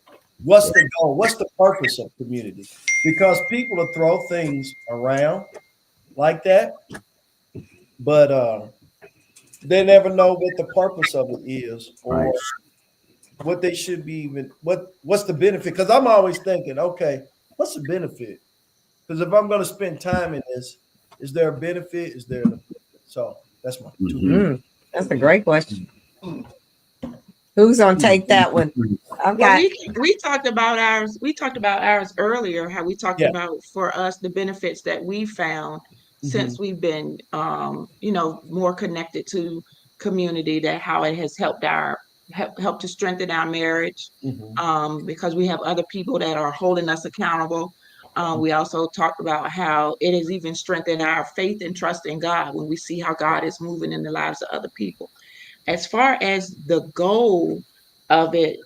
What's the goal? What's the purpose of community? Because people will throw things around like that, but they never know what the purpose of it is Right. or what they should be even what's the benefit. Because I'm always thinking, okay, what's the benefit? Because if I'm going to spend time in this, is there a benefit? Is there a so that's my 2 Mhm. minutes. That's a great question. Who's gonna take that one? I've Well, got. we talked about ours. We talked about ours earlier. How we talked Yeah. about for us the benefits that we found since Mhm. we've been, more connected to community. That how it has helped to strengthen our marriage, Mhm. because we have other people that are holding us accountable. We also talked about how it has even strengthened our faith and trust in God when we see how God is moving in the lives of other people. As far as the goal of it,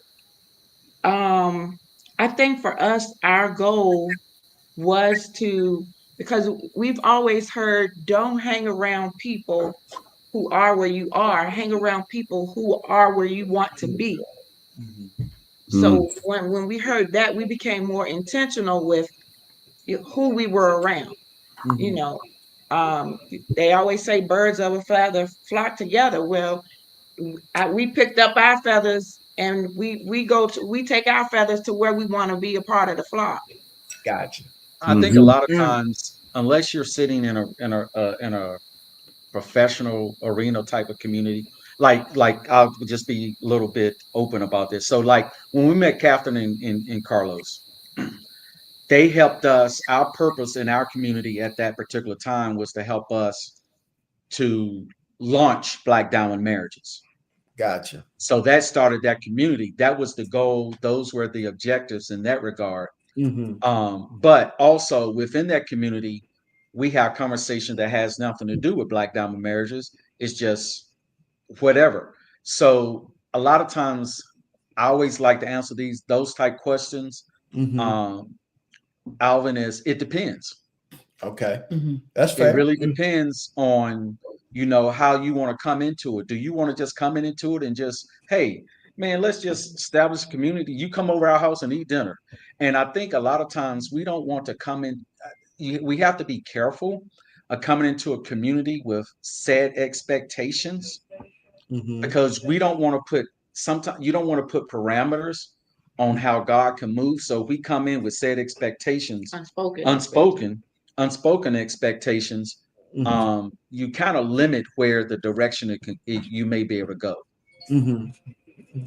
I think for us, our goal was to, because we've always heard, don't hang around people who are where you are, hang around people who are where you want to be. Mhm. Mm. So when we heard that, we became more intentional with who we were around. You Mhm. know, they always say birds of a feather flock together. Well, we picked up our feathers and we take our feathers to where we want to be a part of the flock. Gotcha. I think a Mhm. lot of times, unless you're sitting in a professional arena type of community, like I'll just be a little bit open about this. So like when we met Catherine and Carlos, they helped us. Our purpose in our community at that particular time was to help us to launch Black Diamond Marriages. Gotcha. So that started that community. That was the goal. Those were the objectives in that regard. Mhm. But also within that community, we have conversation that has nothing to do with Black Diamond Marriages. It's just whatever. So a lot of times, I always like to answer those type questions. Mhm. Um, Alvin, is it depends. Okay. Mhm. That's It fair. really depends on, how you want to come into it. Do you want to just come into it and just, hey, man, let's just establish a community. You come over our house and eat dinner. And I think a lot of times we don't want to come in. We have to be careful of coming into a community with set expectations, Mhm. because we don't want to put, sometimes you don't want to put parameters on how God can move. So if we come in with set expectations, Unspoken expectations. unspoken expectations, Mhm. you kind of limit where the direction you may be able to go, Mhm.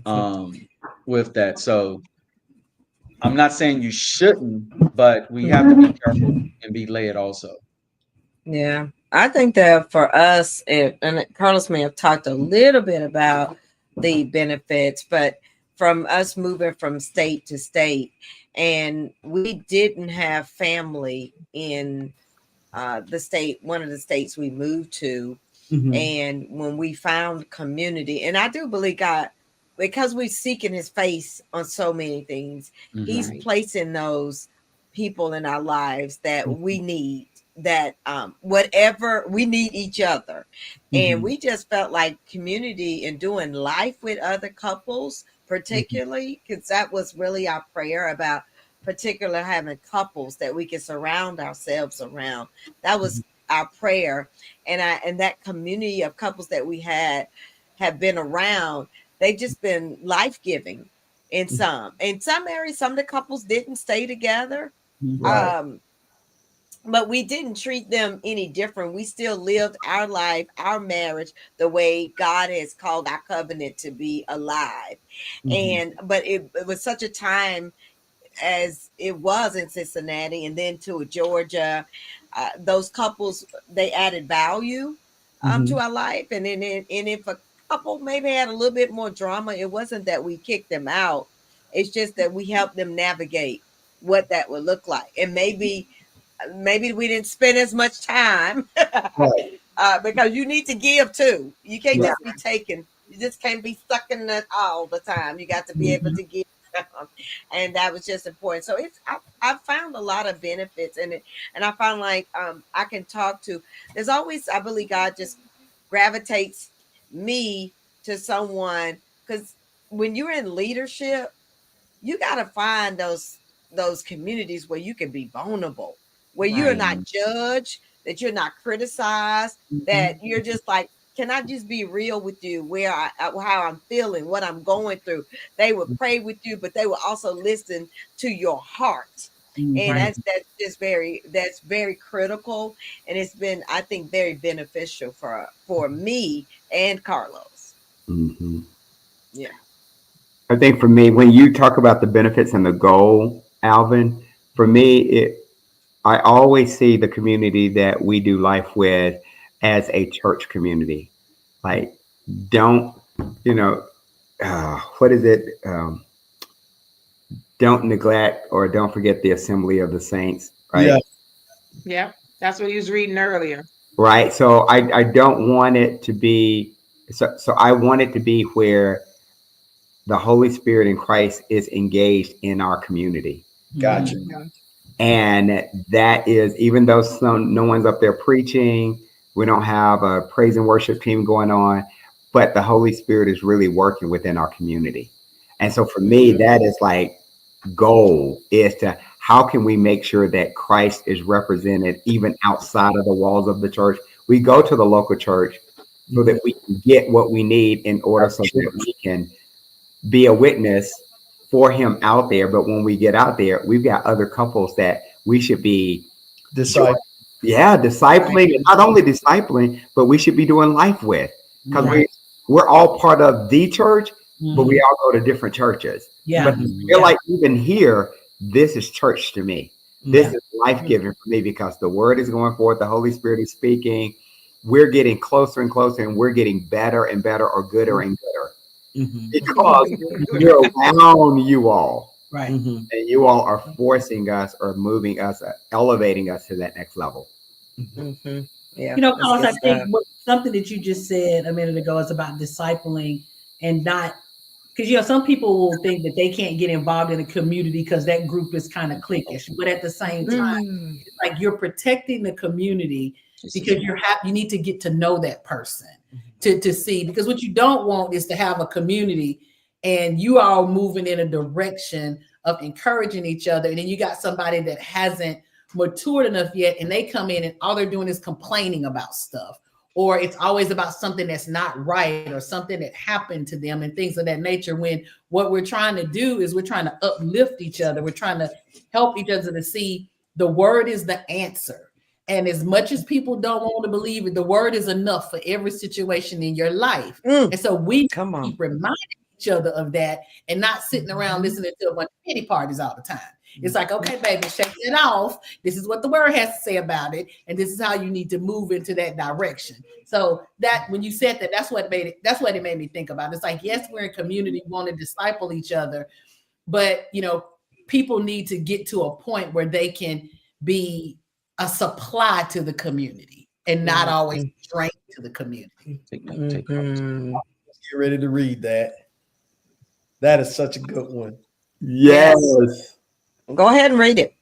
um, with that. So I'm not saying you shouldn't, but we have to be Mhm. careful and be led also. Yeah, I think that for us, and Carlos may have talked a little bit about the benefits, but from us moving from state to state, and we didn't have family in the state, one of the states we moved to. Mhm. And when we found community, and I do believe God, because we're seeking his face on so many things, Hmm. he's Right. placing those people in our lives that we need, that whatever we need each other. And Mhm. we just felt like community and doing life with other couples, Mhm. particularly because that was really our prayer about, particular having couples that we can surround ourselves around. That was our prayer. And that community of couples that we had have been around, they've just been life-giving in some areas. Some of the couples didn't stay together, Right. but we didn't treat them any different. We still lived our life, our marriage, the way God has called our covenant to be alive. Mhm. And but it was such a time as it was in Cincinnati and then to Georgia. Those couples, they added value to Mhm. our life. And if a couple maybe had a little bit more drama, it wasn't that we kicked them out. It's just that we helped them navigate what that would look like. And maybe we didn't spend as much time Right. because you need to give too. You can't Right. just be taking. You just can't be sucking that all the time. You got to be able Mhm. to give. And that was just important. So I found a lot of benefits in it, and I found like I can talk to. There's always, I believe God just gravitates me to someone, because when you're in leadership, you got to find those communities where you can be vulnerable, where you're not judged, that you're not criticized, that you're just like, can I just be real with you, where how I'm feeling, what I'm going through? They will pray with you, but they will also listen to your heart. And that's just that's very critical, and it's been, I think, very beneficial for me and Carlos. Yeah. I think for me, when you talk about the benefits and the goal, Alvin, for me, I always see the community that we do life with as a church community. Like, don't, what is it? Don't neglect or don't forget the assembly of the saints, right? Yeah, that's what he was reading earlier. Right. So I don't want it to be, so I want it to be where the Holy Spirit in Christ is engaged in our community. Gotcha. And that is, even though no one's up there preaching, we don't have a praise and worship team going on, but the Holy Spirit is really working within our community. And so for me, that is like goal, is to how can we make sure that Christ is represented even outside of the walls of the church? We go to the local church so that we can get what we need in order so that we can be a witness for him out there. But when we get out there, we've got other couples that we should be discipling, and not only discipling, but we should be doing life with, because we're all part of the church, but we all go to different churches. But I feel like even here, this is church to me. This is life-giving for me, because the word is going forth, the Holy Spirit is speaking, we're getting closer and closer, and we're getting better and better, or gooder and gooder. Because we're around you all, and you all are forcing us or moving us, elevating us to that next level. Yeah, Carlos, I think something that you just said a minute ago is about discipling, and not because some people will think that they can't get involved in a community because that group is kind of cliquish, but at the same time, it's like you're protecting the community because you need to get to know that person. To see, because what you don't want is to have a community and you all moving in a direction of encouraging each other, and then you got somebody that hasn't matured enough yet, and they come in and all they're doing is complaining about stuff, or it's always about something that's not right or something that happened to them and things of that nature, when what we're trying to do is we're trying to uplift each other. We're trying to help each other to see the word is the answer. And as much as people don't want to believe it, the word is enough for every situation in your life. And so we keep reminding each other of that, and not sitting around listening to a bunch of pity parties all the time. It's like, okay, baby, shake it off. This is what the word has to say about it, and this is how you need to move into that direction. So that when you said that, that's what it made me think about. It's like, yes, we're in community, want to disciple each other, but people need to get to a point where they can be a supply to the community and not always drain to the community. Let's get ready to read that. That is such a good one. Yes. Go ahead and read it.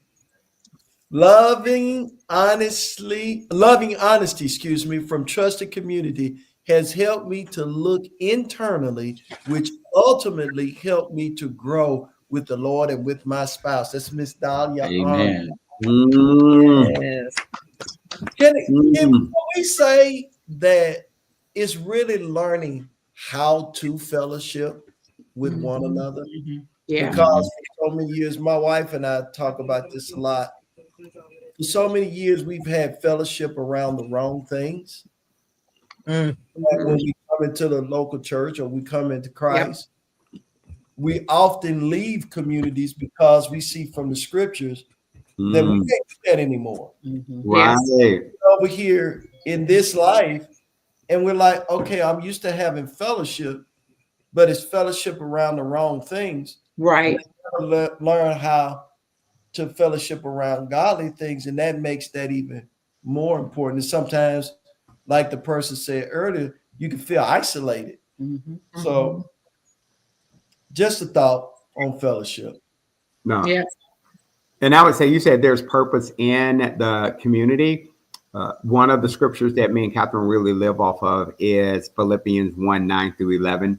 Loving honesty, from trusted community has helped me to look internally, which ultimately helped me to grow with the Lord and with my spouse. That's Miss Dahlia. Amen. Yes. Can we say that it's really learning how to fellowship with one another? Yeah. Because for so many years, my wife and I talk about this a lot. For so many years, we've had fellowship around the wrong things. When we come into the local church or we come into Christ, we often leave communities because we see from the scriptures that we can't do that anymore. Right. Over here in this life, and we're like, okay, I'm used to having fellowship, but it's fellowship around the wrong things. Right. Learn how to fellowship around godly things, and that makes that even more important. And sometimes, like the person said earlier, you can feel isolated. So just a thought on fellowship. No. Yes. And I would say, you said there's purpose in the community. One of the scriptures that me and Catherine really live off of is Philippians 1:9-11,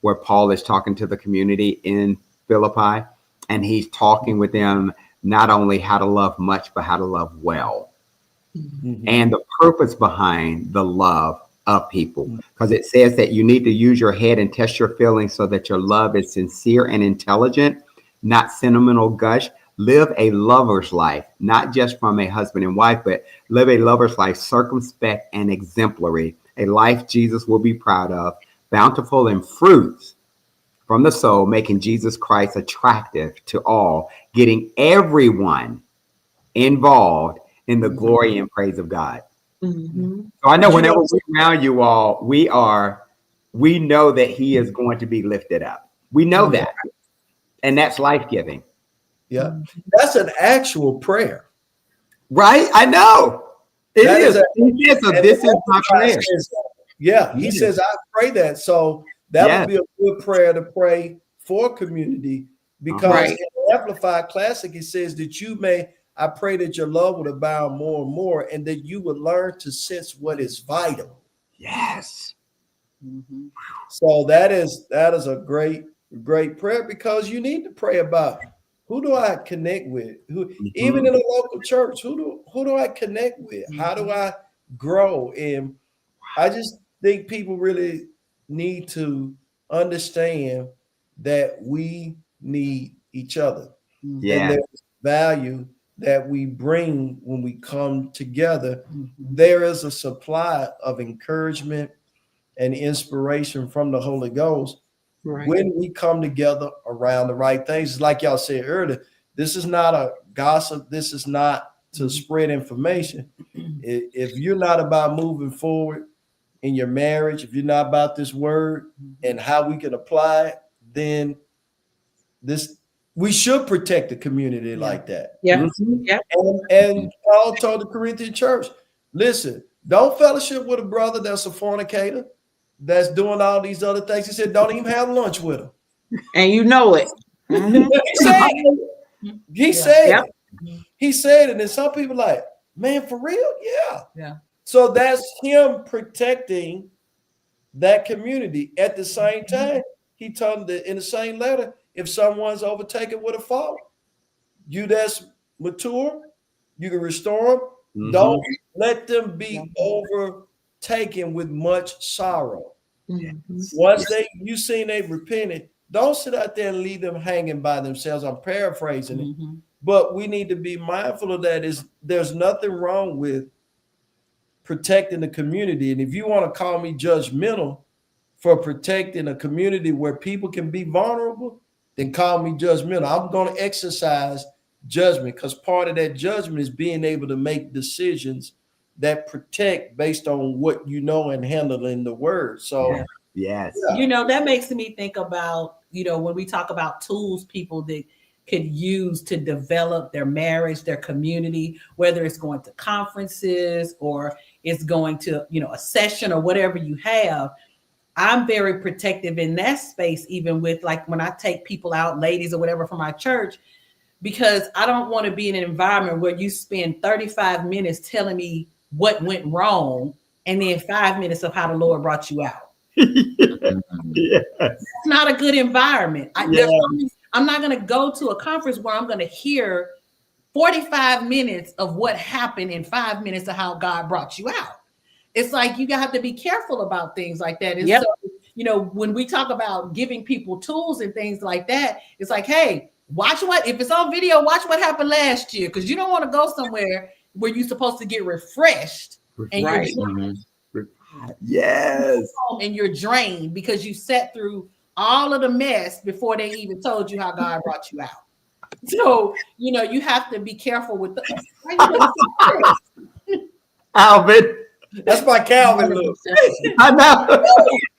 where Paul is talking to the community in Philippi. and he's talking with them not only how to love much, but how to love well. Mhm. And the purpose behind the love of people. Because it says that you need to use your head and test your feelings so that your love is sincere and intelligent, not sentimental gush. Live a lover's life, not just from a husband and wife, but live a lover's life, circumspect and exemplary, a life Jesus will be proud of, bountiful in fruits from the soul, making Jesus Christ attractive to all, getting everyone involved in the glory and praise of God. Mhm. So I know But you whenever know, we're around you all, we know that he is going to be lifted up. We know that. And that's life-giving. yeah, that's an actual prayer. Right? I know. It That is. is a, He says, so and this is my the prayer. says, yeah, he Yes. says, I pray that. So that Yes. would be a good prayer to pray for community, because Right. in the Amplified Classic, it says that I pray that your love would abound more and more, and that you would learn to sense what is vital. Yes. So that is a great prayer, because you need to pray about, who do I connect with? Who, even in a local church, who do I connect with? How do I grow? And I just think people really need to understand that we need each other. And Yeah. there's value that we bring when we come together. There is a supply of encouragement and inspiration from the Holy Ghost Right. when we come together around the right things. It's like y'all said earlier, this is not a gossip. This is not to spread information. If you're not about moving forward in your marriage, if you're not about this word and how we can apply it, then we should protect the community like that. Yeah. Mhm. Yeah. And Paul told the Corinthian church, listen, don't fellowship with a brother that's a fornicator, that's doing all these other things. He said, don't even have lunch with him. And you know it. Mhm. He said it. He said Yep. it. He said it. And some people like, man, for real? Yeah. Yeah. So that's him protecting that community. At the same time, he told them that in the same letter, if someone's overtaken with a fault, you that's mature, you can restore them. Mhm. Don't let them be overtaken with much sorrow. Mhm. Once you seen they repented, don't sit out there and leave them hanging by themselves. I'm paraphrasing it, but we need to be mindful of that. There's nothing wrong with protecting the community. And if you want to call me judgmental for protecting a community where people can be vulnerable, then call me judgmental. I'm going to exercise judgment, because part of that judgment is being able to make decisions that protect based on what you know and handle in the word. So Yeah. Yes. You know, that makes me think about, you know, when we talk about tools people that could use to develop their marriage, their community, whether it's going to conferences or it's going to, you know, a session or whatever you have. I'm very protective in that space, even with like when I take people out, ladies or whatever from my church, because I don't want to be in an environment where you spend 35 minutes telling me what went wrong and then 5 minutes of how the Lord brought you out. Yes. It's not a good environment. Yeah. I'm not going to go to a conference where I'm going to hear 45 minutes of what happened in 5 minutes of how God brought you out. It's like you have to be careful about things like that. And Yep. so, you know, when we talk about giving people tools and things like that, it's like, hey, watch if it's on video, watch what happened last year, because you don't want to go somewhere where you're supposed to get refreshed and Right. you're Yes. home and you're drained because you sat through all of the mess before they even told you how God brought you out. So, you know, you have to be careful with Alvin. that's my Calvin look. I know.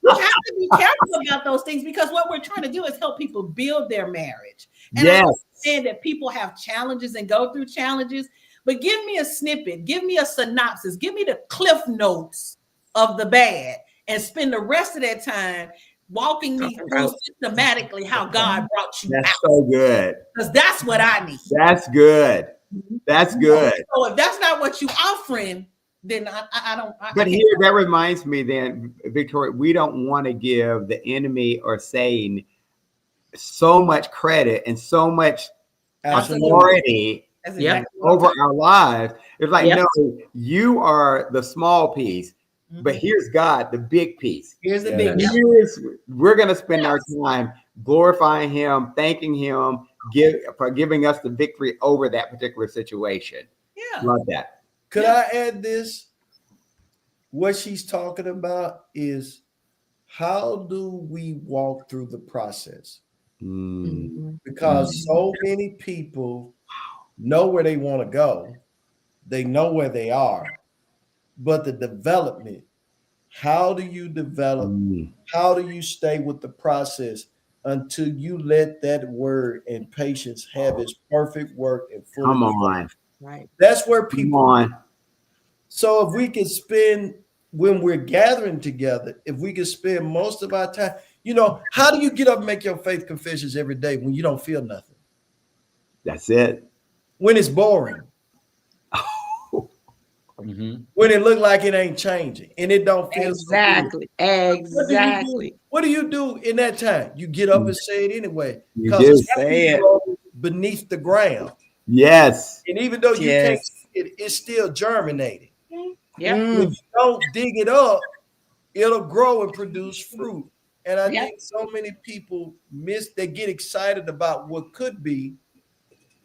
You have to be careful about those things, because what we're trying to do is help people build their marriage. And I Yes. understand that people have challenges and go through challenges, but give me a snippet, give me a synopsis, give me the cliff notes of the bad, and spend the rest of that time walking me through systematically how God brought you That's out. so good. Because that's what I need. That's good. That's good. So if that's not what you offering, then I don't. But here, that reminds me then, Victoria, we don't want to give the enemy or Satan so much credit and so much Absolutely. authority That's Yep. exactly what I'm over our lives. It's like, Yep. no, you are the small piece, talking but about. here's God, the big piece. Here's the Yeah. big Yes. We're going to spend our time glorifying Him, thanking Him, for giving us the victory over that particular situation. Yeah. Love that. Could Yeah. I add this? What she's talking about is how do we walk through the process? Mm. Mhm. Because so many people know where they want to go, they know where they are, but the development, how do you develop? Mm. How do you stay with the process until you let that word and patience have its perfect work and fully Come develop? on. Right. That's where Come people. on. So if we could spend, when we're gathering together, if we could spend most of our time, how do you get up and make your faith confessions every day when you don't feel nothing? That's it. When it's boring, Mhm. when it look like it ain't changing and it don't feel so good. Exactly. Exactly. What do you do in that time? You get up and say it anyway. You Because do. it's Say it. beneath the ground. Yes. And even though you can't Yes. see it, it's still germinating. Yep. If Mm. you don't dig it up, it'll grow and produce fruit. And I Yep. think so many people they get excited about what could be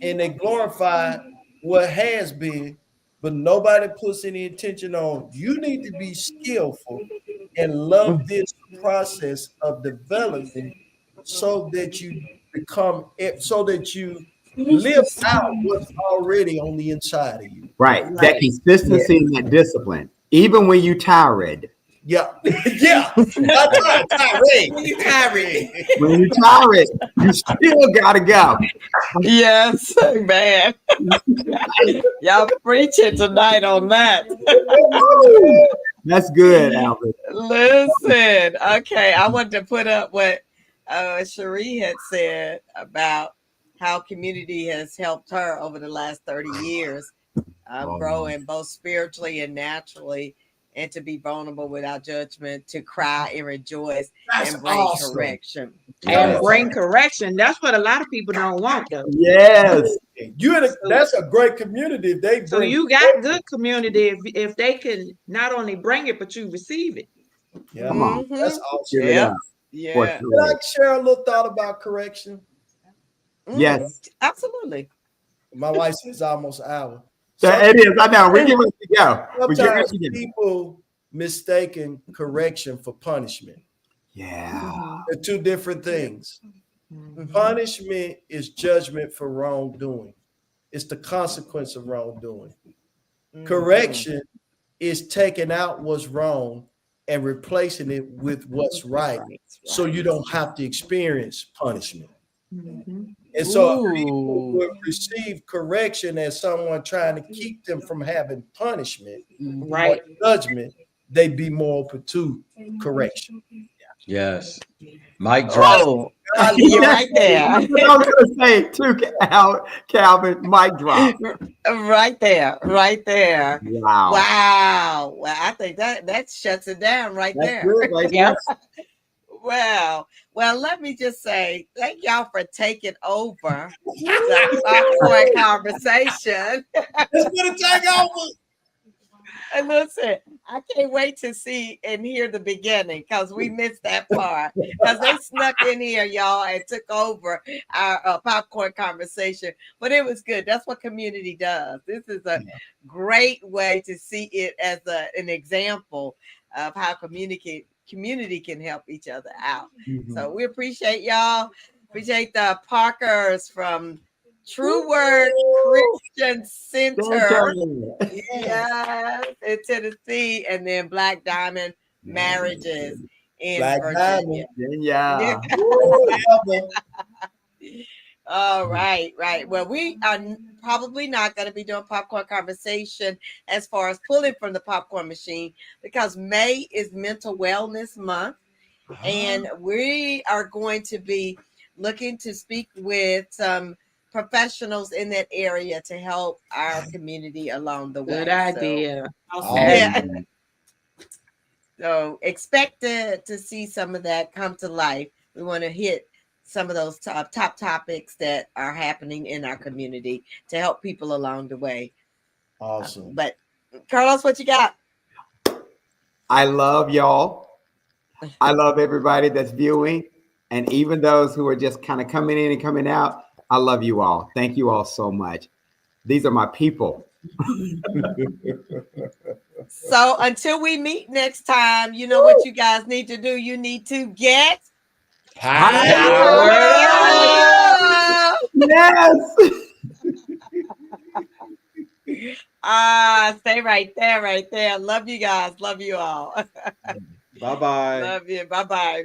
and they glorify what has been, but nobody puts any attention on you need to be skillful and love this process of development so that you so that you live out what's already on the inside of you. Right. That Right. consistency and that discipline. Even when you tired. Yeah. Yeah. That's right. Tirade. When you tired. When you tired, you still gotta go. Yes, man. Y'all preaching tonight on that. That's good, Albert. Listen, okay, I wanted to put up what Cherie had said about how community has helped her over the last 30 years growing both spiritually and naturally, and to be vulnerable without judgment, to cry and rejoice That's and bring awesome. correction. And Yes. bring correction. That's what a lot of people don't want, though. Yes. That's a great community if they So bring you got good community if they can not only bring it, but you receive it. Yeah, Come on. that's Mhm. awesome. Give it Yep. up. For Yeah. Can I sure. share a little thought about correction? Yes. Absolutely. My wife says almost an hour. It is. I know. We're getting ready to go. We're getting ready Sometimes to go. people mistaken correction for punishment. Yeah. They're two different things. Mhm. Punishment is judgment for wrongdoing. It's the consequence of wrongdoing. Correction is taking out what's wrong and replacing it with what's right, so you don't have to experience punishment. Mhm. And so if people Ooh. would receive correction as someone trying to keep them from having punishment or Right. judgment, they'd be more open to correction. Yes. Mic drop. Oh, I you're love right there. That's what I was going to say too, Calvin. Mic drop. Right there. Right there. Wow. Wow. Well, I think that shuts it down right That's there. good right Yep. there. Well, let me just say thank y'all for taking over the popcorn conversation. It's gonna take over. And listen, I can't wait to see and hear the beginning because we missed that part. Because they snuck in here, y'all, and took over our popcorn conversation. But it was good. That's what community does. This is a great way to see it as an example of how community can help each other out. So we appreciate y'all. Appreciate the Parkers from True Word Christian Center. Yes, in Tennessee, and then Black Diamond Marriages in Black Virginia. Diamond. Yeah. All right, right. Well, we are probably not going to be doing popcorn conversation as far as pulling from the popcorn machine because May is Mental Wellness Month, and we are going to be looking to speak with some professionals in that area to help our community along the way. Good idea. Yeah. So expect to see some of that come to life. We want to hit some of those top topics that are happening in our community to help people along the way. Awesome. But Carlos, what you got? I love y'all. I love everybody that's viewing, and even those who are just kind of coming in and coming out. I love you all. Thank you all so much. These are my people. So until we meet next time, you know what you guys need to do? You need to get Power up. Yes. Stay right there, right there. Love you guys. Love you all. Bye-bye. Love you. Bye-bye.